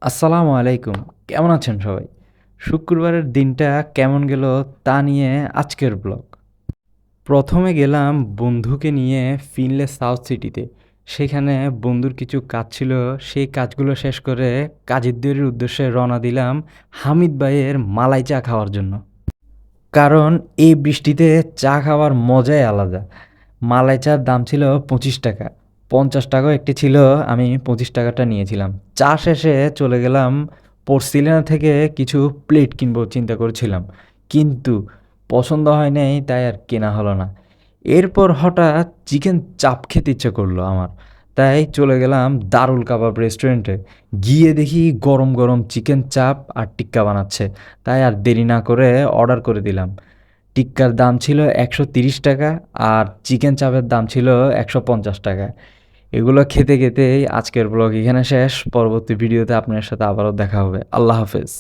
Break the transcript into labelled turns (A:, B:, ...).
A: আসসালামু আলাইকুম। কেমন আছেন সবাই? শুক্রবারের দিনটা কেমন গেল তা নিয়ে আজকের ব্লগ। প্রথমে গেলাম বন্ধুকে নিয়ে ফিনলে সাউথ সিটিতে। সেখানে বন্ধুর কিছু কাজ ছিল, সেই কাজগুলো শেষ করে কাজিরদের উদ্দেশ্যে রওনা দিলাম হামিদ ভাইয়ের মালাই চা খাওয়ার জন্য। কারণ এই বৃষ্টিতে চা খাওয়ার মজাই আলাদা। মালাই চার দাম ছিল ৳২৫, ৳৫০ একটি ছিল, আমি ৳২৫ নিয়েছিলাম। চা শেষে চলে গেলাম পর্সিলেনা থেকে কিছু প্লেট কিনবো চিন্তা করছিলাম, কিন্তু পছন্দ হয় নাই তাই আর কেনা হলো না। এরপর হঠাৎ চিকেন চাপ খেতে ইচ্ছে করলো আমার, তাই চলে গেলাম দারুল কাবাব রেস্টুরেন্টে। গিয়ে দেখি গরম গরম চিকেন চাপ আর টিক্কা বানাচ্ছে, তাই আর দেরি না করে অর্ডার করে দিলাম। টিক্কার দাম ছিল ৳১৩০ আর চিকেন চাপের দাম ছিল ৳১৫০। এগুলো খেতে খেতেই আজকের ব্লগ এখানে শেষ। পরবর্তী ভিডিওতে আপনার সাথে আবারও দেখা হবে। আল্লাহ হাফেজ।